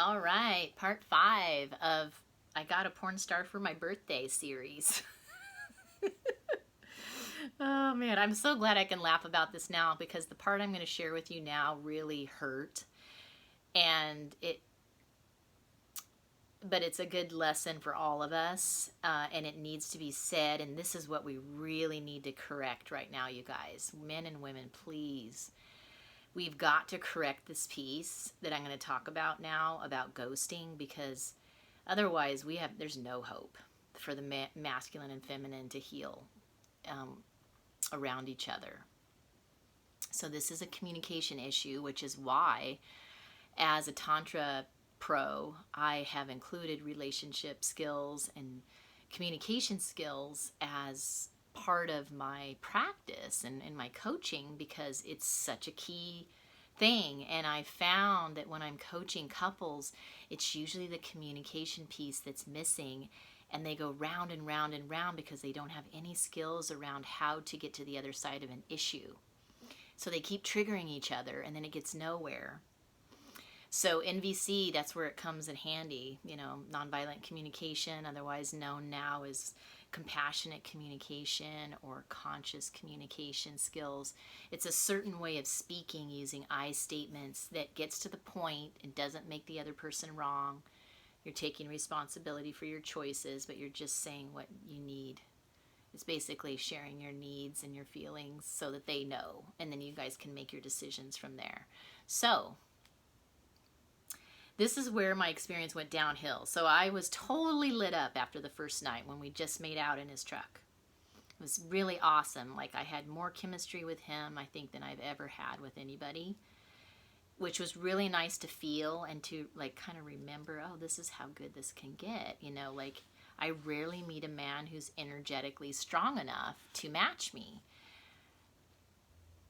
All right, part 5 of I Got a Porn Star for My Birthday series. Oh man, I'm so glad I can laugh about this now because the part I'm going to share with you now really hurt. And but it's a good lesson for all of us, and it needs to be said. And this is what we really need to correct right now, you guys. Men and women, please. We've got to correct this piece that I'm going to talk about now about ghosting, because otherwise there's no hope for the masculine and feminine to heal around each other. So this is a communication issue, which is why, as a Tantra pro, I have included relationship skills and communication skills as part of my practice and my coaching, because it's such a key thing. And I found that when I'm coaching couples, it's usually the communication piece that's missing, and they go round and round and round because they don't have any skills around how to get to the other side of an issue. So they keep triggering each other, and then it gets nowhere. So NVC, that's where it comes in handy, nonviolent communication, otherwise known now as compassionate communication or conscious communication skills. It's a certain way of speaking using I statements that gets to the point and doesn't make the other person wrong. You're taking responsibility for your choices, but you're just saying what you need. It's basically sharing your needs and your feelings so that they know, and then you guys can make your decisions from there. So this is where my experience went downhill. So I was totally lit up after the first night when we just made out in his truck. It was really awesome. Like, I had more chemistry with him, I think, than I've ever had with anybody, which was really nice to feel and to kind of remember, oh, this is how good this can get. I rarely meet a man who's energetically strong enough to match me.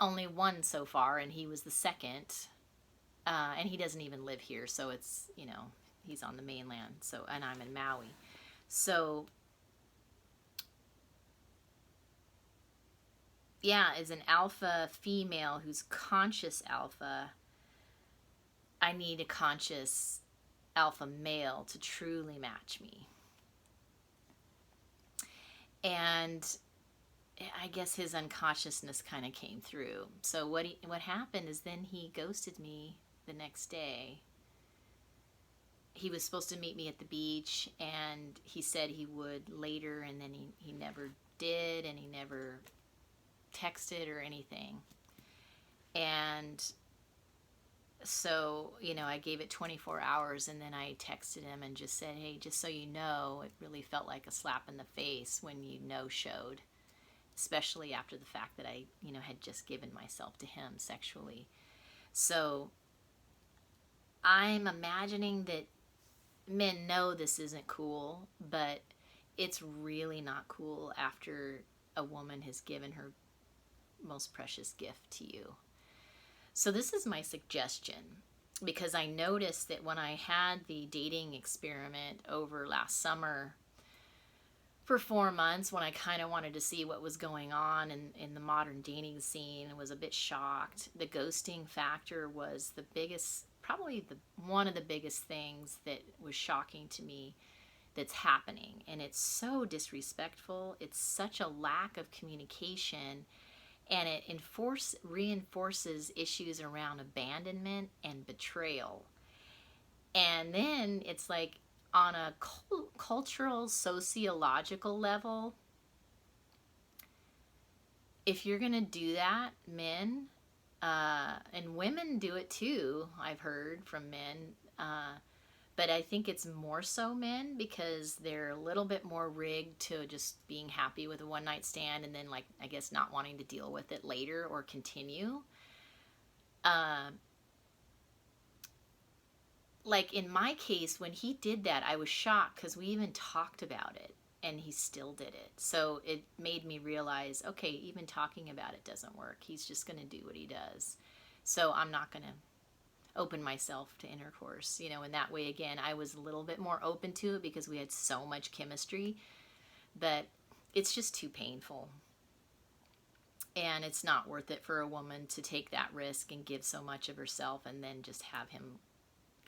Only one so far, and he was the second. And he doesn't even live here, so it's, he's on the mainland, and I'm in Maui. So, yeah, as an alpha female who's conscious alpha, I need a conscious alpha male to truly match me. And I guess his unconsciousness kind of came through. So what happened is then he ghosted me the next day. He was supposed to meet me at the beach, and he said he would later, and then he never did, and he never texted or anything. And so, I gave it 24 hours, and then I texted him and just said, hey, just so you know, it really felt like a slap in the face when you no-showed, especially after the fact that I, had just given myself to him sexually. So I'm imagining that men know this isn't cool, but it's really not cool after a woman has given her most precious gift to you. So this is my suggestion, because I noticed that when I had the dating experiment over last summer for 4 months, when I kind of wanted to see what was going on in the modern dating scene and was a bit shocked, the ghosting factor was the biggest, probably one of the biggest things that was shocking to me that's happening. And it's so disrespectful. It's such a lack of communication, and it reinforces issues around abandonment and betrayal. And then it's like, on a cultural, sociological level, if you're going to do that, men, and women do it too, I've heard from men, but I think it's more so men, because they're a little bit more rigged to just being happy with a one-night stand, and then, I guess, not wanting to deal with it later or continue. In my case, when he did that, I was shocked, because we even talked about it, and he still did it. So it made me realize, okay, even talking about it doesn't work. He's just going to do what he does. So I'm not going to open myself to intercourse, in that way. Again, I was a little bit more open to it because we had so much chemistry, but it's just too painful. And it's not worth it for a woman to take that risk and give so much of herself and then just have him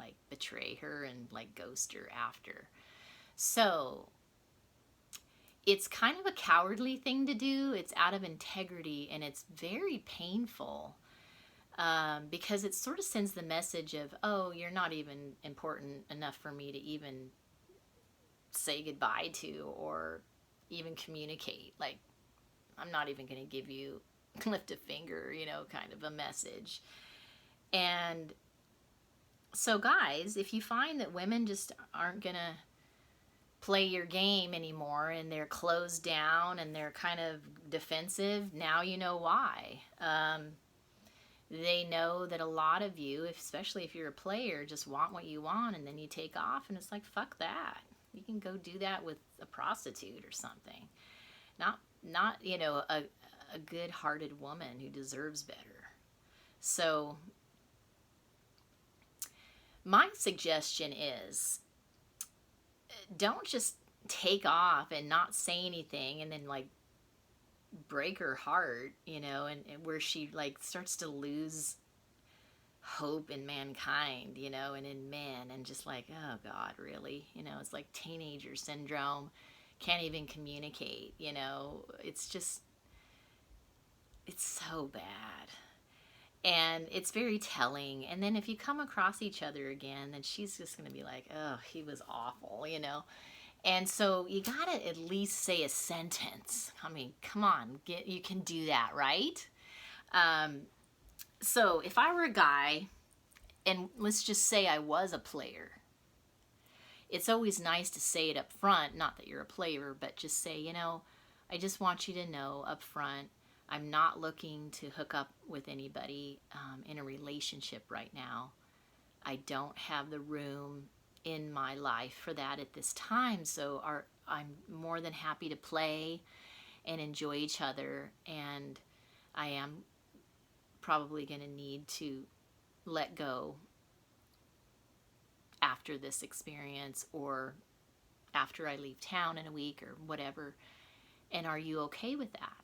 like betray her and like ghost her after. So it's kind of a cowardly thing to do. It's out of integrity, and it's very painful, because it sort of sends the message of, oh, you're not even important enough for me to even say goodbye to or even communicate. Like, I'm not even going to give you lift a finger, kind of a message. And so guys, if you find that women just aren't going to play your game anymore and they're closed down and they're kind of defensive, now you know why. They know that a lot of you, especially if you're a player, just want what you want, and then you take off, and it's like, fuck that. You can go do that with a prostitute or something. Not a good-hearted woman who deserves better. So my suggestion is, don't just take off and not say anything and then like break her heart, and where she like starts to lose hope in mankind, and in men, and just like, oh God, really? It's like teenager syndrome, can't even communicate, it's just, it's so bad. And it's very telling. And then if you come across each other again, then she's just going to be like, oh, he was awful, And so you got to at least say a sentence. I mean, come on, you can do that, right? So if I were a guy, and let's just say I was a player, it's always nice to say it up front, not that you're a player, but just say, I just want you to know up front, I'm not looking to hook up with anybody in a relationship right now. I don't have the room in my life for that at this time, so I'm more than happy to play and enjoy each other, and I am probably going to need to let go after this experience or after I leave town in a week or whatever. And are you okay with that?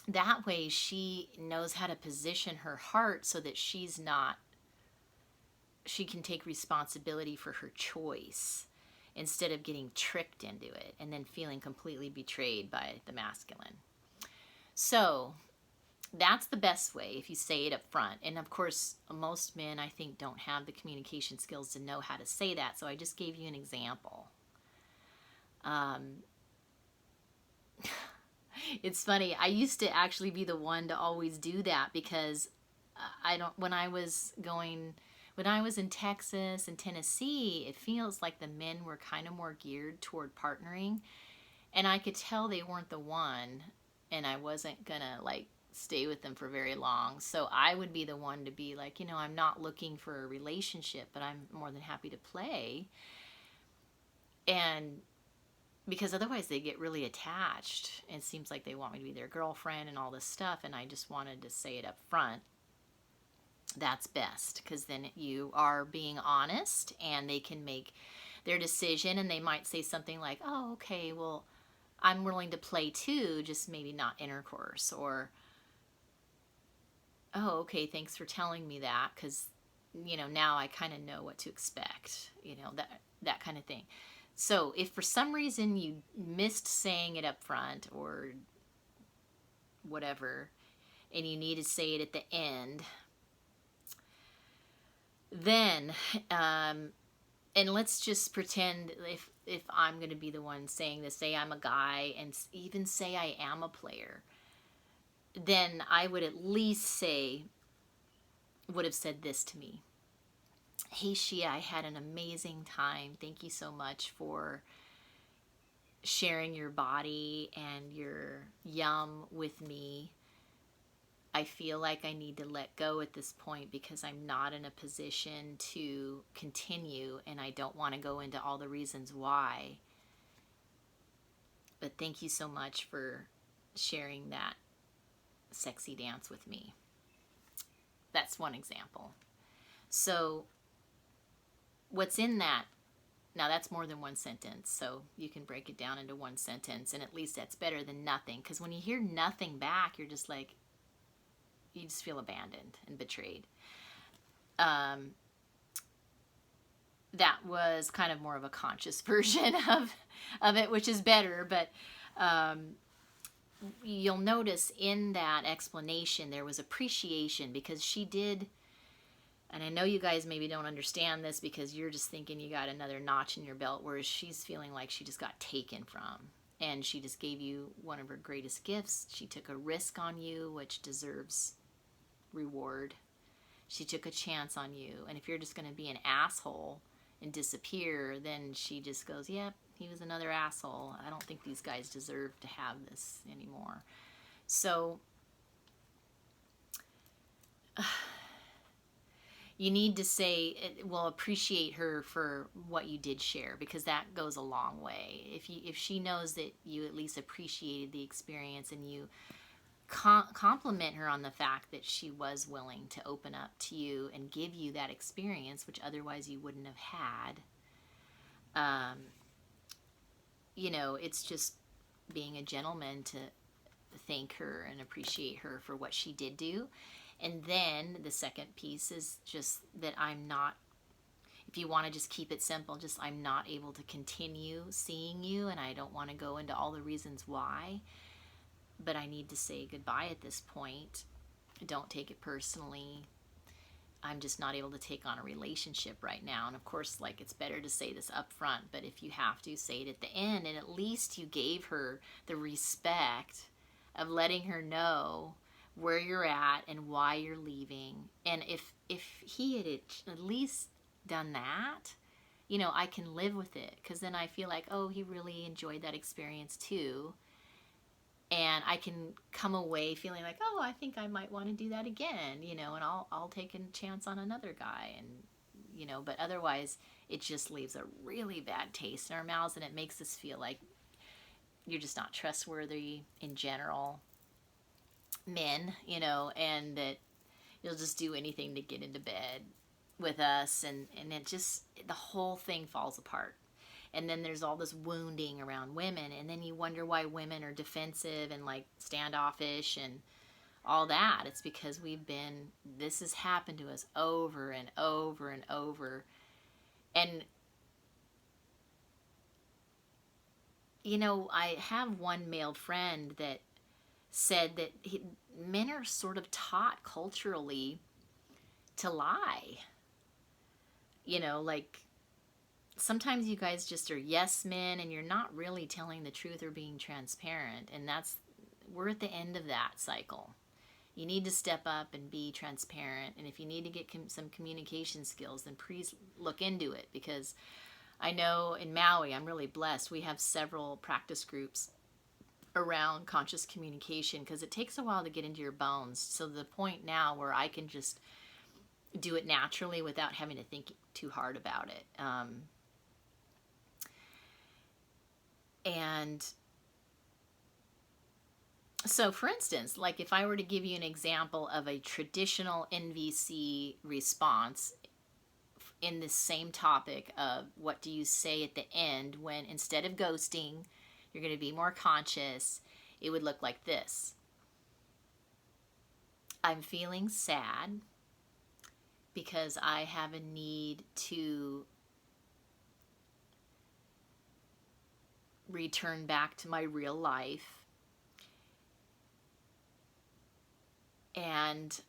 That way she knows how to position her heart so that she can take responsibility for her choice instead of getting tricked into it and then feeling completely betrayed by the masculine. So that's the best way, if you say it up front. And of course, most men, I think, don't have the communication skills to know how to say that. So I just gave you an example. It's funny. I used to actually be the one to always do that because when I was in Texas and Tennessee, it feels like the men were kind of more geared toward partnering, and I could tell they weren't the one, and I wasn't gonna like stay with them for very long. So I would be the one to be like, I'm not looking for a relationship, but I'm more than happy to play. And because otherwise they get really attached. It seems like they want me to be their girlfriend and all this stuff, and I just wanted to say it up front. That's best, because then you are being honest and they can make their decision, and they might say something like, oh, okay, well, I'm willing to play too, just maybe not intercourse, or, oh, okay, thanks for telling me that, because, now I kind of know what to expect, that kind of thing. So if for some reason you missed saying it up front or whatever, and you need to say it at the end, then, and let's just pretend if I'm going to be the one saying this, say I'm a guy, and even say I am a player, then I would at least would have said this to me. Hey, Sheea, I had an amazing time. Thank you so much for sharing your body and your yum with me. I feel like I need to let go at this point because I'm not in a position to continue, and I don't want to go into all the reasons why. But thank you so much for sharing that sexy dance with me. That's one example. So what's in that? Now that's more than one sentence, so you can break it down into one sentence, and at least that's better than nothing. Because when you hear nothing back, you're just like, you just feel abandoned and betrayed. that was kind of more of a conscious version of it, which is better. But you'll notice in that explanation there was appreciation, because she did, and I know you guys maybe don't understand this because you're just thinking you got another notch in your belt, whereas she's feeling like she just got taken from. And she just gave you one of her greatest gifts. She took a risk on you, which deserves reward. She took a chance on you. And if you're just going to be an asshole and disappear, then she just goes, yep, he was another asshole. I don't think these guys deserve to have this anymore. So you need to say, well, appreciate her for what you did share, because that goes a long way. If she knows that you at least appreciated the experience, and you compliment her on the fact that she was willing to open up to you and give you that experience, which otherwise you wouldn't have had. It's just being a gentleman to thank her and appreciate her for what she did do. And then the second piece is just that I'm not, if you want to just keep it simple, just I'm not able to continue seeing you, and I don't want to go into all the reasons why, but I need to say goodbye at this point. Don't take it personally. I'm just not able to take on a relationship right now. And of course, it's better to say this up front, but if you have to, say it at the end, and at least you gave her the respect of letting her know where you're at and why you're leaving. And if he had at least done that, I can live with it, because then I feel like, oh, he really enjoyed that experience too. And I can come away feeling like, oh, I think I might want to do that again, and I'll take a chance on another guy. And, but otherwise it just leaves a really bad taste in our mouths, and it makes us feel like you're just not trustworthy in general, men, and that you'll just do anything to get into bed with us. And it just, the whole thing falls apart. And then there's all this wounding around women, and then you wonder why women are defensive and standoffish and all that. It's because this has happened to us over and over and over. And I have one male friend that said that men are sort of taught culturally to lie. Sometimes you guys just are yes men, and you're not really telling the truth or being transparent. And we're at the end of that cycle. You need to step up and be transparent. And if you need to get some communication skills, then please look into it, because I know in Maui, I'm really blessed. We have several practice groups around conscious communication, because it takes a while to get into your bones. So the point now where I can just do it naturally without having to think too hard about it. And so, for instance, if I were to give you an example of a traditional NVC response in this same topic of what do you say at the end when, instead of ghosting, you're going to be more conscious, it would look like this. I'm feeling sad because I have a need to return back to my real life, and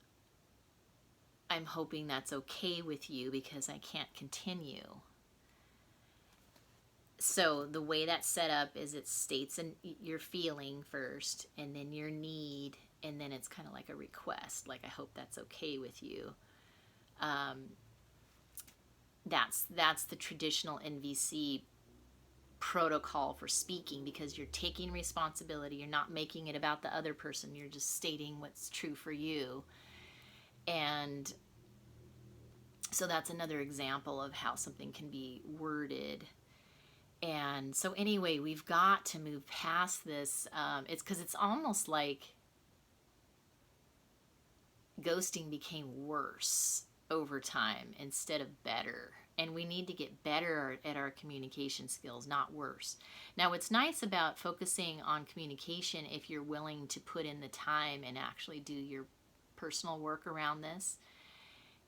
I'm hoping that's okay with you, because I can't continue. So the way that's set up is it states your feeling first, and then your need, and then it's kind of like a request, I hope that's okay with you. That's the traditional NVC protocol for speaking, because you're taking responsibility. You're not making it about the other person. You're just stating what's true for you. And so that's another example of how something can be worded. And so anyway, we've got to move past this. It's because it's almost like ghosting became worse over time instead of better. And we need to get better at our communication skills, not worse. Now, what's nice about focusing on communication, if you're willing to put in the time and actually do your personal work around this,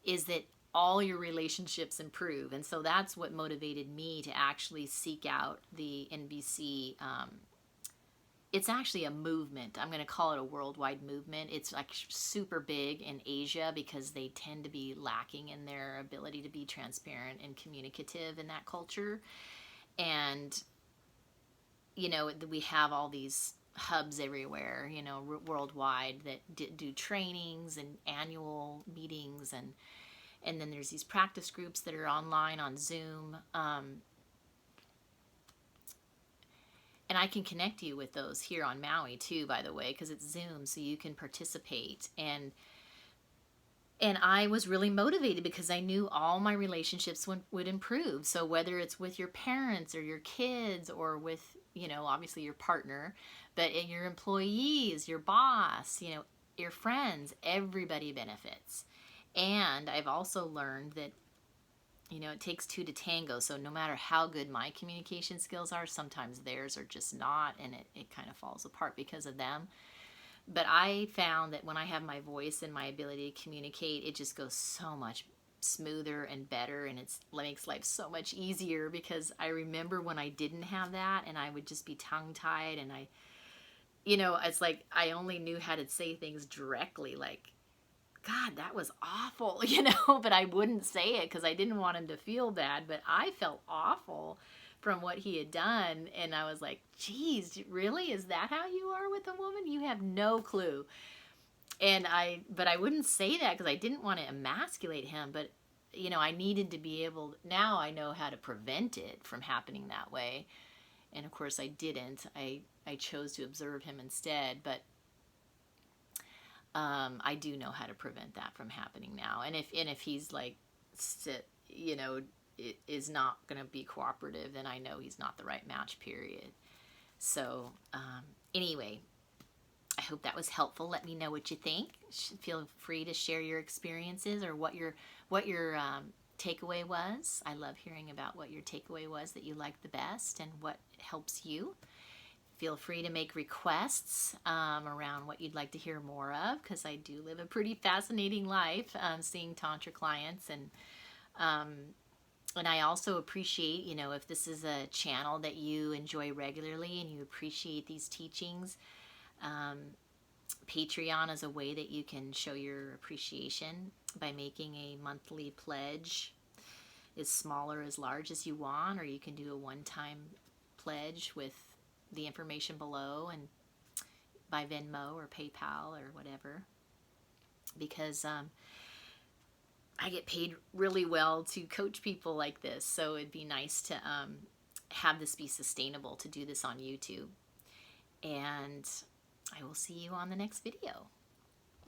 is that all your relationships improve. And so that's what motivated me to actually seek out the NBC. It's actually a movement. I'm going to call it a worldwide movement. It's like super big in Asia because they tend to be lacking in their ability to be transparent and communicative in that culture. And, you know, we have all these hubs everywhere, you know, worldwide that do trainings and annual meetings. And then there's these practice groups that are online on Zoom. And I can connect you with those here on Maui too, by the way, because it's Zoom, so you can participate. And I was really motivated because I knew all my relationships would improve. So whether it's with your parents or your kids or with, you know, obviously your partner, but in your employees, your boss, you know, your friends, everybody benefits. And I've also learned that, you know, it takes two to tango. So no matter how good my communication skills are, sometimes theirs are just not, and it kind of falls apart because of them. But I found that when I have my voice and my ability to communicate, it just goes so much smoother and better, and it makes life so much easier, because I remember when I didn't have that and I would just be tongue-tied, and I, you know, it's like I only knew how to say things directly, like, God, that was awful, you know, but I wouldn't say it because I didn't want him to feel bad, but I felt awful from what he had done, and I was like, geez, really? Is that how you are with a woman? You have no clue. But I wouldn't say that because I didn't want to emasculate him, but, you know, I needed to be able, now I know how to prevent it from happening that way, and of course I didn't. I chose to observe him instead, but I do know how to prevent that from happening now. And if he's like, you know, is not going to be cooperative, then I know he's not the right match, period. So anyway, I hope that was helpful. Let me know what you think. Feel free to share your experiences or what your takeaway was. I love hearing about what your takeaway was that you liked the best and what helps you. Feel free to make requests around what you'd like to hear more of, because I do live a pretty fascinating life seeing Tantra clients. And I also appreciate, you know, if this is a channel that you enjoy regularly and you appreciate these teachings, Patreon is a way that you can show your appreciation by making a monthly pledge, as small or as large as you want, or you can do a one-time pledge with the information below and by Venmo or PayPal or whatever, because I get paid really well to coach people like this, so it'd be nice to have this be sustainable, to do this on YouTube. And I will see you on the next video.